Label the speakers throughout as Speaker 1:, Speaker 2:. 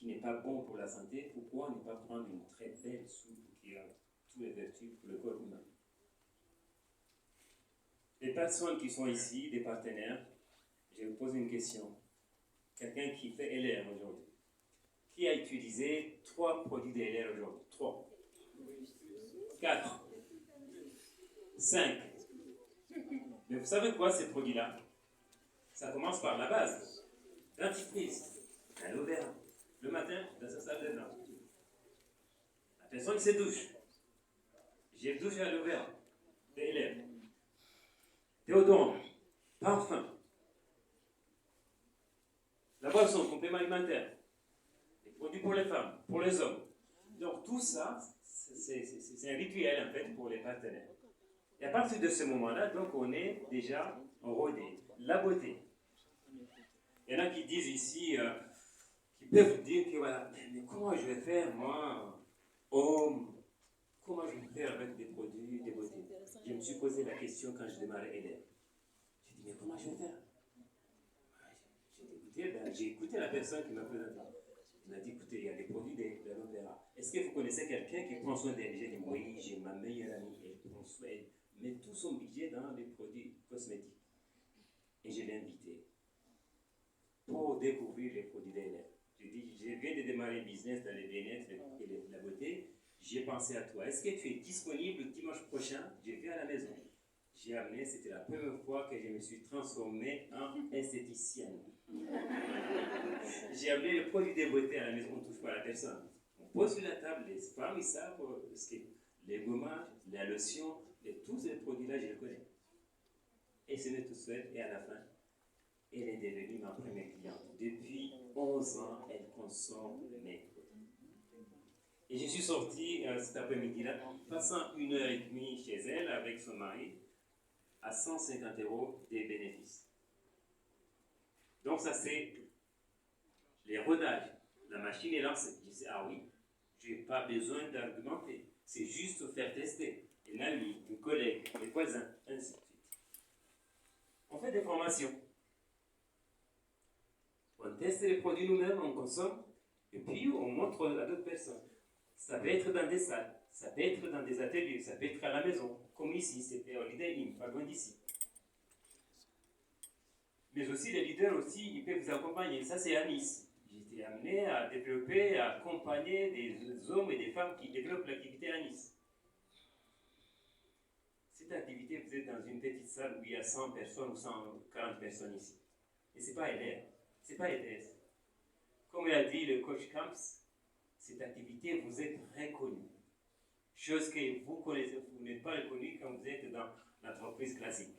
Speaker 1: qui n'est pas bon pour la santé, pourquoi ne pas prendre une très belle soupe qui a toutes les vertus pour le corps humain? Les personnes qui sont ici, des partenaires, je vous pose une question. Quelqu'un qui fait LR aujourd'hui, qui a utilisé 3 produits de LR aujourd'hui? 3, 4, 5. Mais vous savez quoi, ces produits-là? Ça commence par la base. Dentifrice, aloe vera. Le matin, dans sa salle de bain. La personne se douche. J'ai douché aloe vera, des LR. Déodorant, parfum. La boisson, complément alimentaire. Les produits pour les femmes, pour les hommes. Donc tout ça, c'est un rituel en fait pour les partenaires. Et à partir de ce moment-là, donc on est déjà rodé. La beauté. Il y en a qui disent ici, qui peuvent dire que voilà, mais comment je vais faire moi, homme, comment je vais faire avec des produits de beauté? Je me suis posé la question quand je démarrais LR. J'ai dit, mais comment je vais faire? J'ai écouté la personne qui m'a présenté. Il m'a dit, écoutez, il y a des produits d'aloe vera. Est-ce que vous connaissez quelqu'un qui prend soin d'elle? J'ai dit, oui, j'ai ma meilleure amie, elle prend soin, elle met tout son budget dans les produits cosmétiques. Et je l'ai invité pour découvrir les produits d'elle. Je dis, je viens de démarrer un business dans les bien-être et la beauté. J'ai pensé à toi. Est-ce que tu es disponible dimanche prochain? Je viens à la maison. J'ai amené, c'était la première fois que je me suis transformée en esthéticienne. J'ai amené le produit de beauté à la maison, on ne touche pas à la personne. On pose sur la table, les femmes, ils savent ce que les gommages, la lotion, tous ces produits-là, je les connais. Elle se met tout seule et à la fin, elle est devenue ma première cliente. Depuis 11 ans, elle consomme mes produits. Et je suis sorti cet après-midi-là, passant 1h30 chez elle avec son mari, à 150 € des bénéfices. Donc ça c'est les rodages. La machine est lancée. Je dis, ah oui, je n'ai pas besoin d'argumenter. C'est juste faire tester. Un ami, un collègue, les voisins, ainsi de suite. On fait des formations. On teste les produits nous-mêmes, on consomme, et puis on montre à d'autres personnes. Ça peut être dans des salles, ça peut être dans des ateliers, ça peut être à la maison, comme ici, c'était au Holiday Inn, pas loin d'ici. Mais aussi, les leaders aussi, ils peuvent vous accompagner. Ça, c'est à Nice. J'ai été amené à développer, à accompagner des hommes et des femmes qui développent l'activité à Nice. Cette activité, vous êtes dans une petite salle où il y a 100 personnes ou 140 personnes ici. Et ce n'est pas LR, ce n'est pas EDS. Comme l'a dit le coach Camps, cette activité, vous êtes reconnu. Chose que vous connaissez, vous n'êtes pas reconnu quand vous êtes dans l'entreprise classique.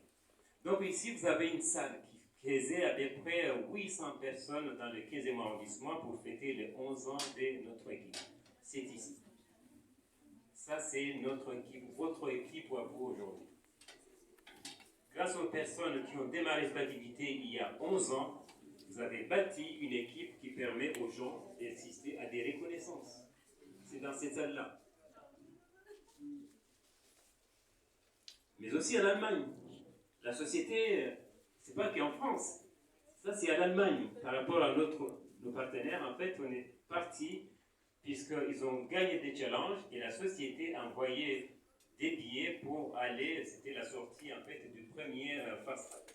Speaker 1: Donc ici, vous avez une salle qui faisait à peu près 800 personnes dans le 15e arrondissement pour fêter les 11 ans de notre équipe. C'est ici. Ça, c'est notre équipe, votre équipe à vous aujourd'hui. Grâce aux personnes qui ont démarré cette activité il y a 11 ans, vous avez bâti une équipe qui permet aux gens d'assister à des reconnaissances. C'est dans cette salle-là. Mais aussi en Allemagne. La société, c'est pas qu'en France. Ça, c'est à l'Allemagne. Par rapport à nos partenaires, en fait, on est parti puisqu'ils ont gagné des challenges et la société a envoyé des billets pour aller, c'était la sortie, en fait, du premier fast track.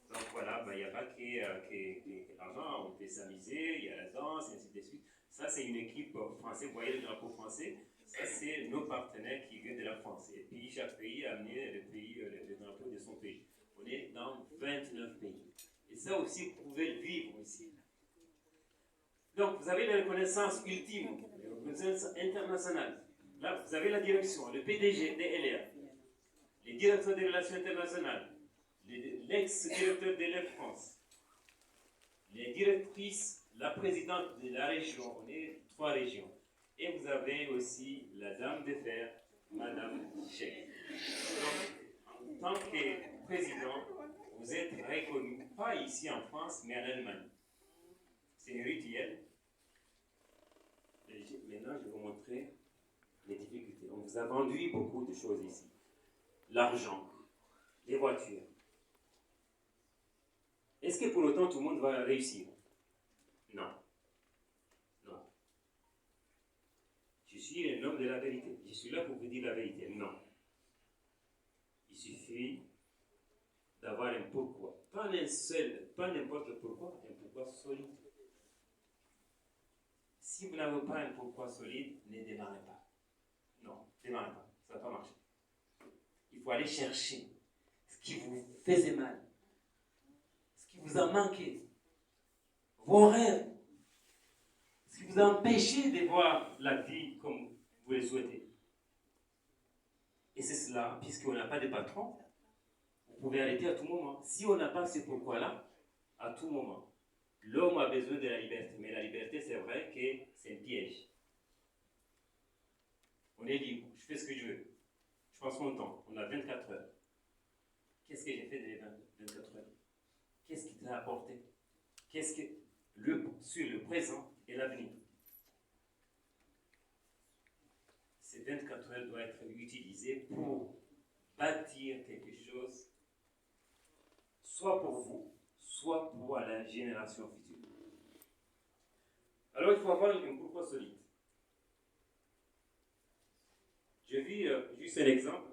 Speaker 1: Donc voilà, il n'y a pas que l'argent, on peut s'amuser, il y a la danse, et ainsi de suite. Ça, c'est une équipe française, vous voyez le drapeau français. Ça, c'est nos partenaires qui viennent de la France. Et puis, chaque pays a amené le drapeau de son pays. On est dans 29 pays. Et ça aussi, vous pouvez le vivre ici. Donc, vous avez la reconnaissance ultime, la reconnaissance internationale. Là, vous avez la direction, le PDG des LR, les directeurs des relations internationales, l'ex-directeur de l'Air France, les directrices, la présidente de la région, on est 3 régions. Et vous avez aussi la dame de fer, Madame Cheikh. Donc, en tant que président, vous êtes reconnu, pas ici en France, mais en Allemagne. C'est un rituel. Maintenant, je vais vous montrer les difficultés. On vous a vendu beaucoup de choses ici. L'argent, les voitures. Est-ce que pour autant tout le monde va réussir? Non. suis un homme de la vérité. Je suis là pour vous dire la vérité. Non. Il suffit d'avoir un pourquoi. Pas un seul, pas n'importe pourquoi, un pourquoi solide. Si vous n'avez pas un pourquoi solide, ne démarrez pas. Non, démarrez pas. Ça ne va pas marcher. Il faut aller chercher ce qui vous faisait mal, ce qui vous a manqué, vos rêves, ce qui vous a empêché de voir la vie comme vous le souhaitez. Et c'est cela, puisqu'on n'a pas de patron, vous pouvez arrêter à tout moment. Si on n'a pas ce pourquoi-là, à tout moment. L'homme a besoin de la liberté, mais la liberté, c'est vrai que c'est un piège. On est libre, je fais ce que je veux. Je passe mon temps, on a 24 heures. Qu'est-ce que j'ai fait de les 24 heures? Qu'est-ce qui t'a apporté? Qu'est-ce que sur le présent et l'avenir? Ces 24 heures doivent être utilisées pour bâtir quelque chose, soit pour vous, soit pour la génération future. Alors il faut avoir un pourquoi solide. Je vis juste un exemple.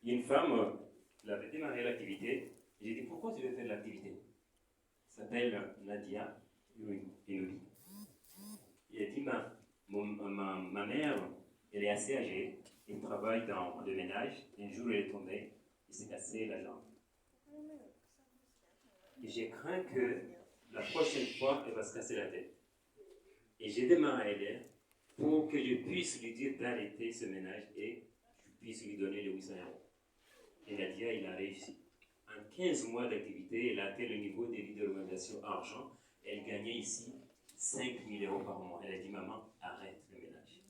Speaker 1: Il y a une femme, elle avait démarré l'activité. J'ai dit, pourquoi tu veux faire l'activité? Elle s'appelle Nadia Inoui. Il a dit, ma mère, elle est assez âgée. Elle travaille dans le ménage. Un jour, elle est tombée. Elle s'est cassé la jambe. Et j'ai craint que la prochaine fois, elle va se casser la tête. Et j'ai démarré à aider pour que je puisse lui dire d'arrêter ce ménage et je puisse lui donner les 800 €. Et Nadia, il a réussi. En 15 mois d'activité, elle a atteint le niveau de l'organisation argent. Elle gagnait ici 5 000 € par mois. Elle a dit, maman, arrête le ménage.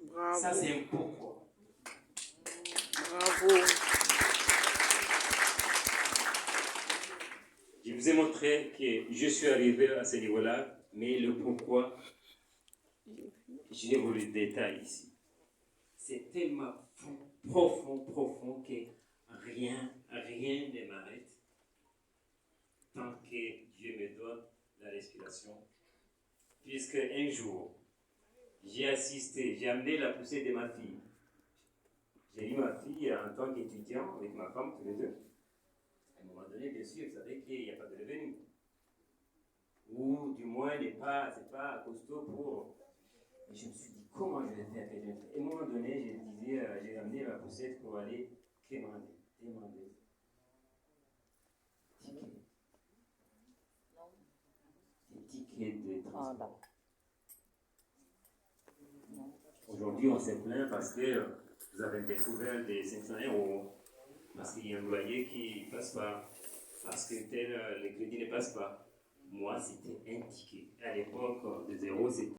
Speaker 1: Bravo. Ça, c'est un pourquoi.
Speaker 2: Bravo.
Speaker 1: Je vous ai montré que je suis arrivé à ce niveau-là, mais le pourquoi, je vous le détaille ici. C'est tellement profond que rien ne m'arrête tant que Dieu me donne la respiration. Puisque un jour, j'ai amené la poussée de ma fille. J'ai eu ma fille en tant qu'étudiant avec ma femme, tous les deux. À un moment donné, bien sûr, vous savez qu'il n'y a pas de revenu. Ou du moins, c'est pas costaud pour... Et je me suis dit, comment je vais faire? Et à un moment donné, j'ai amené ma poussette pour aller demander. Des tickets de transport. Aujourd'hui, on s'est plaint parce que vous avez découvert des 500 €, parce qu'il y a un loyer qui ne passe pas, parce que le crédit ne passe pas. Moi, c'était un ticket. À l'époque, de 0, c'était